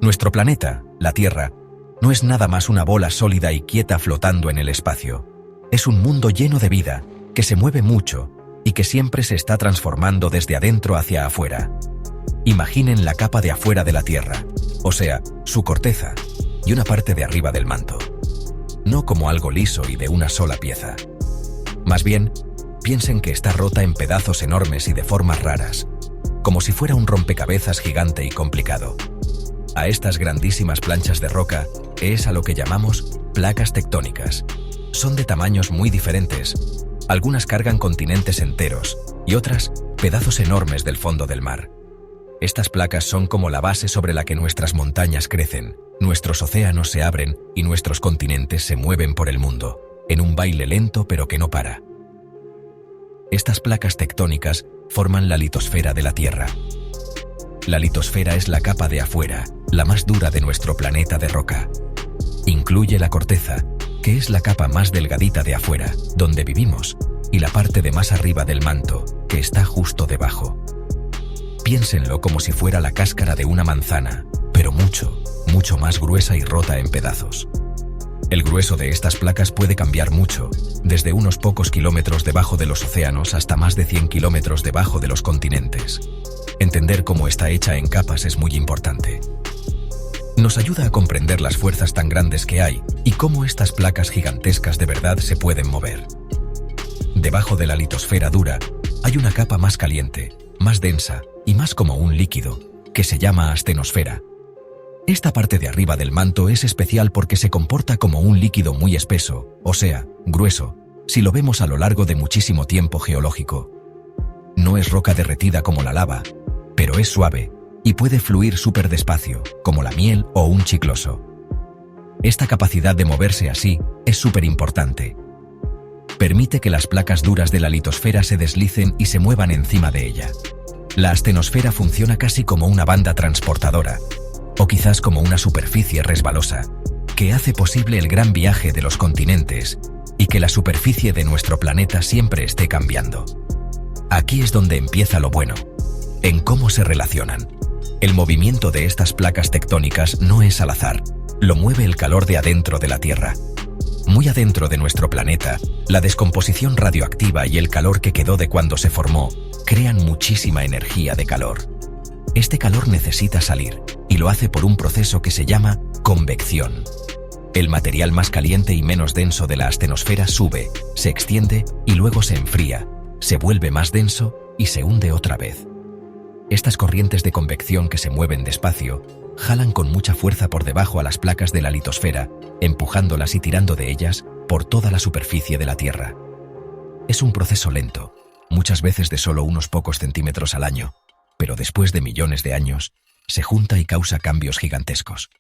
Nuestro planeta, la Tierra, no es nada más una bola sólida y quieta flotando en el espacio. Es un mundo lleno de vida, que se mueve mucho y que siempre se está transformando desde adentro hacia afuera. Imaginen la capa de afuera de la Tierra, o sea, su corteza, y una parte de arriba del manto. No como algo liso y de una sola pieza. Más bien, piensen que está rota en pedazos enormes y de formas raras, como si fuera un rompecabezas gigante y complicado. A estas grandísimas planchas de roca es a lo que llamamos placas tectónicas. Son de tamaños muy diferentes. Algunas cargan continentes enteros y otras pedazos enormes del fondo del mar. Estas placas son como la base sobre la que nuestras montañas crecen, nuestros océanos se abren y nuestros continentes se mueven por el mundo, en un baile lento pero que no para. Estas placas tectónicas forman la litosfera de la Tierra. La litosfera es la capa de afuera, la más dura de nuestro planeta de roca. Incluye la corteza, que es la capa más delgadita de afuera, donde vivimos, y la parte de más arriba del manto, que está justo debajo. Piénsenlo como si fuera la cáscara de una manzana, pero mucho, mucho más gruesa y rota en pedazos. El grueso de estas placas puede cambiar mucho, desde unos pocos kilómetros debajo de los océanos hasta más de 100 kilómetros debajo de los continentes. Entender cómo está hecha en capas es muy importante. Nos ayuda a comprender las fuerzas tan grandes que hay y cómo estas placas gigantescas de verdad se pueden mover. Debajo de la litosfera dura hay una capa más caliente, más densa y más como un líquido, que se llama astenosfera. Esta parte de arriba del manto es especial porque se comporta como un líquido muy espeso, o sea, grueso, si lo vemos a lo largo de muchísimo tiempo geológico. No es roca derretida como la lava, pero es suave y puede fluir súper despacio, como la miel o un chicloso. Esta capacidad de moverse así es súper importante. Permite que las placas duras de la litosfera se deslicen y se muevan encima de ella. La astenosfera funciona casi como una banda transportadora, o quizás como una superficie resbalosa, que hace posible el gran viaje de los continentes y que la superficie de nuestro planeta siempre esté cambiando. Aquí es donde empieza lo bueno, en cómo se relacionan. El movimiento de estas placas tectónicas no es al azar, lo mueve el calor de adentro de la Tierra. Muy adentro de nuestro planeta, la descomposición radioactiva y el calor que quedó de cuando se formó crean muchísima energía de calor. Este calor necesita salir, y lo hace por un proceso que se llama convección. El material más caliente y menos denso de la astenosfera sube, se extiende y luego se enfría, se vuelve más denso y se hunde otra vez. Estas corrientes de convección que se mueven despacio jalan con mucha fuerza por debajo a las placas de la litosfera, empujándolas y tirando de ellas por toda la superficie de la Tierra. Es un proceso lento, muchas veces de solo unos pocos centímetros al año, pero después de millones de años, se junta y causa cambios gigantescos.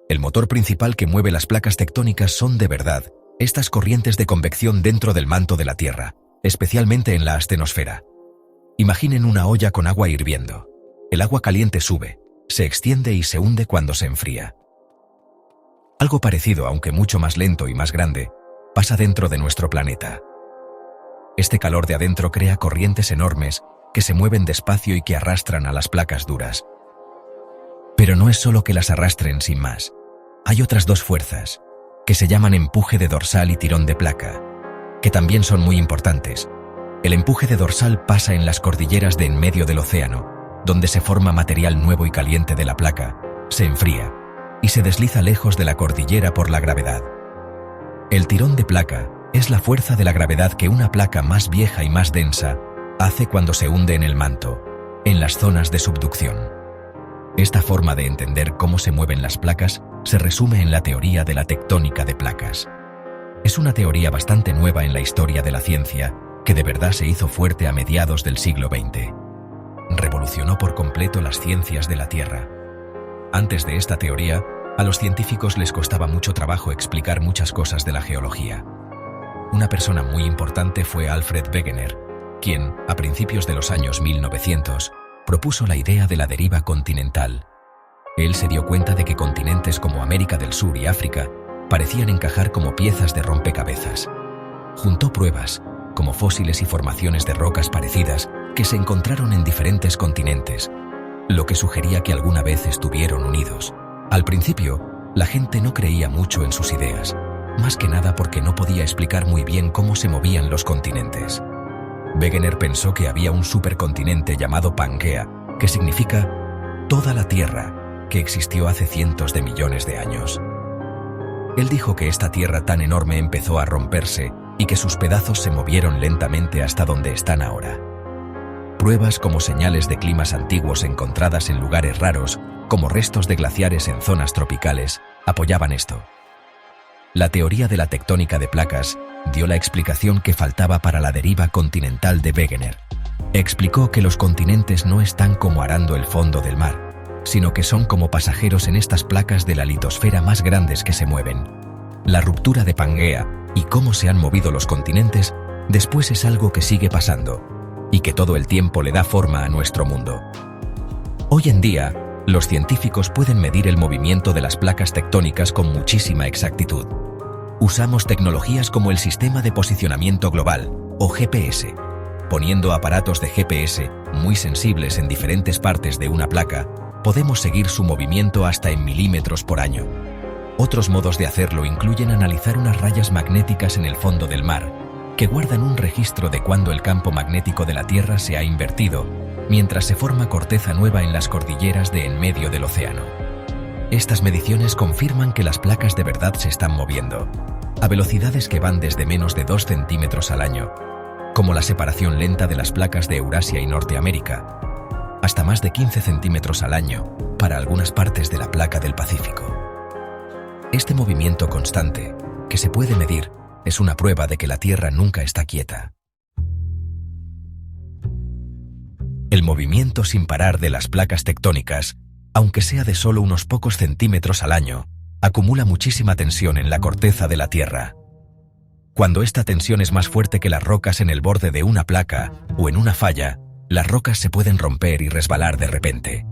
El motor principal que mueve las placas tectónicas son de verdad estas corrientes de convección dentro del manto de la Tierra, especialmente en la astenosfera. Imaginen una olla con agua hirviendo. El agua caliente sube, se extiende y se hunde cuando se enfría. Algo parecido, aunque mucho más lento y más grande, pasa dentro de nuestro planeta. Este calor de adentro crea corrientes enormes que se mueven despacio y que arrastran a las placas duras. Pero no es solo que las arrastren sin más. Hay otras dos fuerzas, que se llaman empuje de dorsal y tirón de placa, que también son muy importantes. El empuje de dorsal pasa en las cordilleras de en medio del océano, donde se forma material nuevo y caliente de la placa, se enfría y se desliza lejos de la cordillera por la gravedad. El tirón de placa es la fuerza de la gravedad que una placa más vieja y más densa hace cuando se hunde en el manto, en las zonas de subducción. Esta forma de entender cómo se mueven las placas se resume en la teoría de la tectónica de placas. Es una teoría bastante nueva en la historia de la ciencia, que de verdad se hizo fuerte a mediados del siglo XX. Revolucionó por completo las ciencias de la Tierra. Antes de esta teoría, a los científicos les costaba mucho trabajo explicar muchas cosas de la geología. Una persona muy importante fue Alfred Wegener, quien, a principios de los años 1900, propuso la idea de la deriva continental. Él se dio cuenta de que continentes como América del Sur y África parecían encajar como piezas de rompecabezas. Juntó pruebas, como fósiles y formaciones de rocas parecidas, que se encontraron en diferentes continentes, lo que sugería que alguna vez estuvieron unidos. Al principio, la gente no creía mucho en sus ideas, más que nada porque no podía explicar muy bien cómo se movían los continentes. Wegener pensó que había un supercontinente llamado Pangea, que significa toda la Tierra, que existió hace cientos de millones de años. Él dijo que esta Tierra tan enorme empezó a romperse y que sus pedazos se movieron lentamente hasta donde están ahora. Pruebas como señales de climas antiguos encontradas en lugares raros, como restos de glaciares en zonas tropicales, apoyaban esto. La teoría de la tectónica de placas dio la explicación que faltaba para la deriva continental de Wegener. Explicó que los continentes no están como arando el fondo del mar, sino que son como pasajeros en estas placas de la litosfera más grandes que se mueven. La ruptura de Pangea y cómo se han movido los continentes después es algo que sigue pasando, y que todo el tiempo le da forma a nuestro mundo. Hoy en día, los científicos pueden medir el movimiento de las placas tectónicas con muchísima exactitud. Usamos tecnologías como el Sistema de Posicionamiento Global, o GPS. Poniendo aparatos de GPS muy sensibles en diferentes partes de una placa, podemos seguir su movimiento hasta en milímetros por año. Otros modos de hacerlo incluyen analizar unas rayas magnéticas en el fondo del mar, que guardan un registro de cuándo el campo magnético de la Tierra se ha invertido, mientras se forma corteza nueva en las cordilleras de en medio del océano. Estas mediciones confirman que las placas de verdad se están moviendo, a velocidades que van desde menos de 2 centímetros al año, como la separación lenta de las placas de Eurasia y Norteamérica, hasta más de 15 centímetros al año para algunas partes de la placa del Pacífico. Este movimiento constante, que se puede medir, es una prueba de que la Tierra nunca está quieta. El movimiento sin parar de las placas tectónicas, aunque sea de solo unos pocos centímetros al año, acumula muchísima tensión en la corteza de la Tierra. Cuando esta tensión es más fuerte que las rocas en el borde de una placa o en una falla, las rocas se pueden romper y resbalar de repente.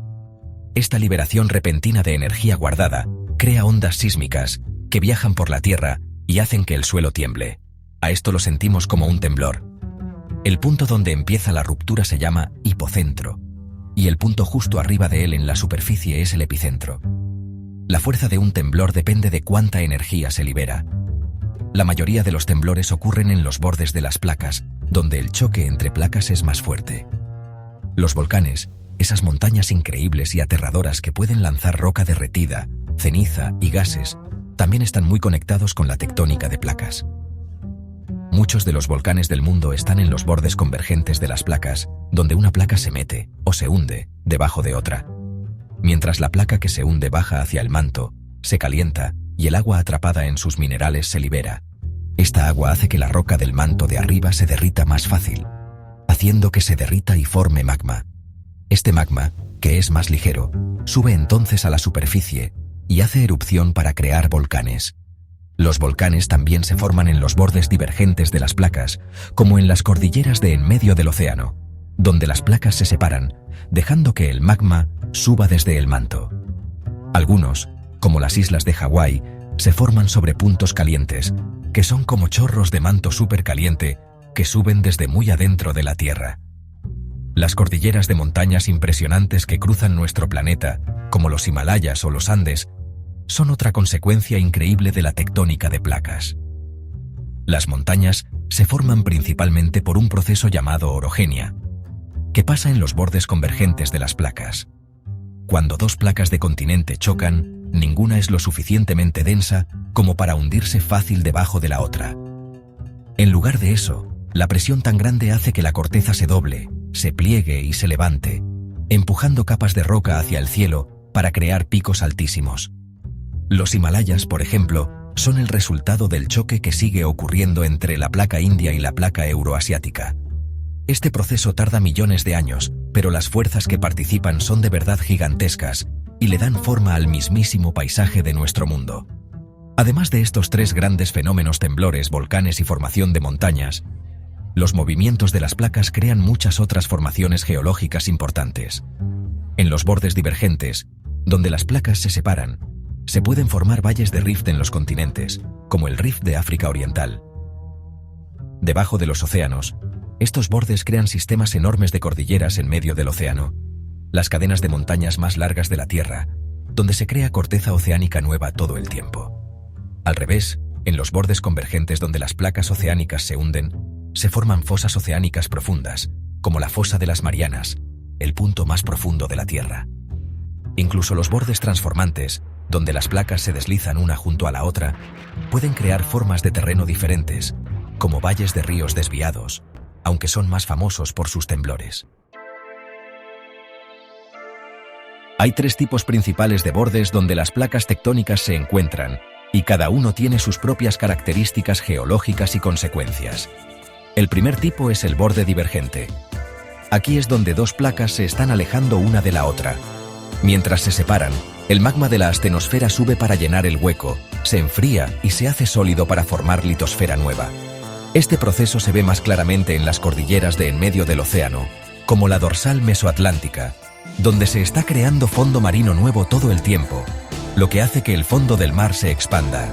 Esta liberación repentina de energía guardada crea ondas sísmicas que viajan por la Tierra y hacen que el suelo tiemble. A esto lo sentimos como un temblor. El punto donde empieza la ruptura se llama hipocentro, y el punto justo arriba de él en la superficie es el epicentro. La fuerza de un temblor depende de cuánta energía se libera. La mayoría de los temblores ocurren en los bordes de las placas, donde el choque entre placas es más fuerte. Los volcanes, esas montañas increíbles y aterradoras que pueden lanzar roca derretida, ceniza y gases, también están muy conectados con la tectónica de placas. Muchos de los volcanes del mundo están en los bordes convergentes de las placas, donde una placa se mete o se hunde debajo de otra. Mientras la placa que se hunde baja hacia el manto, se calienta y el agua atrapada en sus minerales se libera. Esta agua hace que la roca del manto de arriba se derrita más fácil, haciendo que se derrita y forme magma. Este magma, que es más ligero, sube entonces a la superficie y hace erupción para crear volcanes. Los volcanes también se forman en los bordes divergentes de las placas, como en las cordilleras de en medio del océano, donde las placas se separan, dejando que el magma suba desde el manto. Algunos, como las islas de Hawái, se forman sobre puntos calientes, que son como chorros de manto supercaliente que suben desde muy adentro de la Tierra. Las cordilleras de montañas impresionantes que cruzan nuestro planeta, como los Himalayas o los Andes, son otra consecuencia increíble de la tectónica de placas. Las montañas se forman principalmente por un proceso llamado orogenia, que pasa en los bordes convergentes de las placas. Cuando dos placas de continente chocan, ninguna es lo suficientemente densa como para hundirse fácil debajo de la otra. En lugar de eso, la presión tan grande hace que la corteza se doble, se pliegue y se levante, empujando capas de roca hacia el cielo para crear picos altísimos. Los Himalayas, por ejemplo, son el resultado del choque que sigue ocurriendo entre la placa india y la placa euroasiática. Este proceso tarda millones de años, pero las fuerzas que participan son de verdad gigantescas y le dan forma al mismísimo paisaje de nuestro mundo. Además de estos tres grandes fenómenos: temblores, volcanes y formación de montañas, los movimientos de las placas crean muchas otras formaciones geológicas importantes. En los bordes divergentes, donde las placas se separan, se pueden formar valles de rift en los continentes, como el Rift de África Oriental. Debajo de los océanos, estos bordes crean sistemas enormes de cordilleras en medio del océano. las cadenas de montañas más largas de la Tierra, donde se crea corteza oceánica nueva todo el tiempo. Al revés, en los bordes convergentes donde las placas oceánicas se hunden, se forman fosas oceánicas profundas, como la fosa de las Marianas, el punto más profundo de la Tierra. Incluso los bordes transformantes, donde las placas se deslizan una junto a la otra, pueden crear formas de terreno diferentes, como valles de ríos desviados, aunque son más famosos por sus temblores. Hay 3 tipos principales de bordes donde las placas tectónicas se encuentran, y cada uno tiene sus propias características geológicas y consecuencias. El primer tipo es el borde divergente. Aquí es donde 2 placas se están alejando una de la otra. Mientras se separan, el magma de la astenosfera sube para llenar el hueco, se enfría y se hace sólido para formar litosfera nueva. Este proceso se ve más claramente en las cordilleras de en medio del océano, como la dorsal mesoatlántica, donde se está creando fondo marino nuevo todo el tiempo, lo que hace que el fondo del mar se expanda.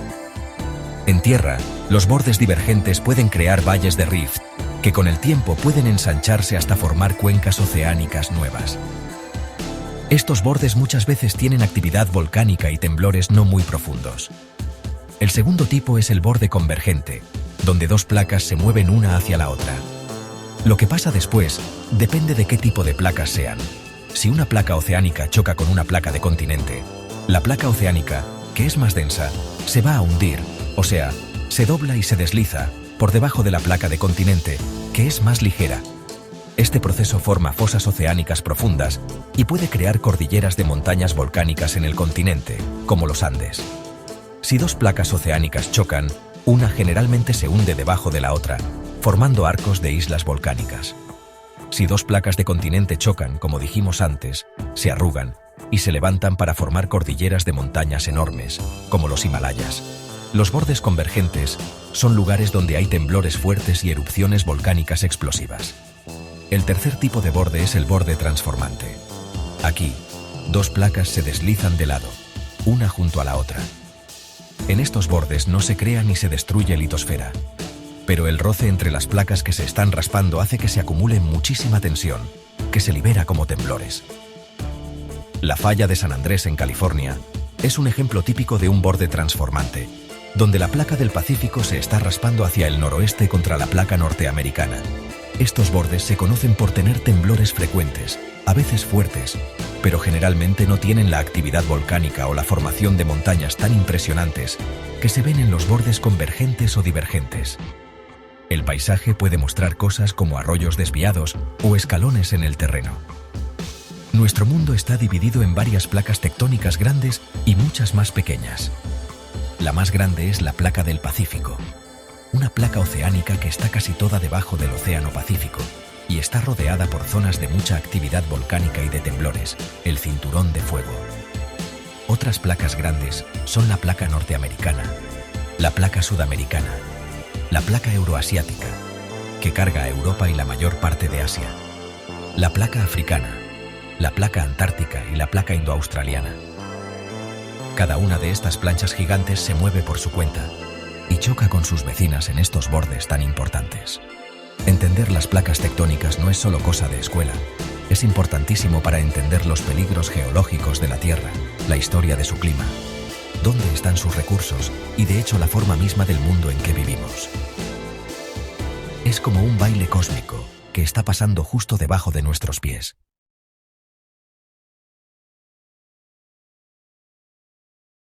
En tierra, los bordes divergentes pueden crear valles de rift, que con el tiempo pueden ensancharse hasta formar cuencas oceánicas nuevas. Estos bordes muchas veces tienen actividad volcánica y temblores no muy profundos. El segundo tipo es el borde convergente, donde 2 placas se mueven una hacia la otra. Lo que pasa después depende de qué tipo de placas sean. Si una placa oceánica choca con una placa de continente, la placa oceánica, que es más densa, se va a hundir, o sea, se dobla y se desliza por debajo de la placa de continente, que es más ligera. Este proceso forma fosas oceánicas profundas y puede crear cordilleras de montañas volcánicas en el continente, como los Andes. Si 2 placas oceánicas chocan, una generalmente se hunde debajo de la otra, formando arcos de islas volcánicas. Si 2 placas de continente chocan, como dijimos antes, se arrugan y se levantan para formar cordilleras de montañas enormes, como los Himalayas. Los bordes convergentes son lugares donde hay temblores fuertes y erupciones volcánicas explosivas. El tercer tipo de borde es el borde transformante. Aquí, 2 placas se deslizan de lado, una junto a la otra. En estos bordes no se crea ni se destruye litosfera, pero el roce entre las placas que se están raspando hace que se acumule muchísima tensión, que se libera como temblores. La falla de San Andrés en California es un ejemplo típico de un borde transformante, donde la placa del Pacífico se está raspando hacia el noroeste contra la placa norteamericana. Estos bordes se conocen por tener temblores frecuentes, a veces fuertes, pero generalmente no tienen la actividad volcánica o la formación de montañas tan impresionantes que se ven en los bordes convergentes o divergentes. El paisaje puede mostrar cosas como arroyos desviados o escalones en el terreno. Nuestro mundo está dividido en varias placas tectónicas grandes y muchas más pequeñas. La más grande es la placa del Pacífico, una placa oceánica que está casi toda debajo del Océano Pacífico y está rodeada por zonas de mucha actividad volcánica y de temblores, el cinturón de fuego. Otras placas grandes son la placa norteamericana, la placa sudamericana, la placa euroasiática, que carga a Europa y la mayor parte de Asia, la placa africana, la placa antártica y la placa indoaustraliana. Cada una de estas planchas gigantes se mueve por su cuenta y choca con sus vecinas en estos bordes tan importantes. Entender las placas tectónicas no es solo cosa de escuela, es importantísimo para entender los peligros geológicos de la Tierra, la historia de su clima, dónde están sus recursos y de hecho la forma misma del mundo en que vivimos. Es como un baile cósmico que está pasando justo debajo de nuestros pies.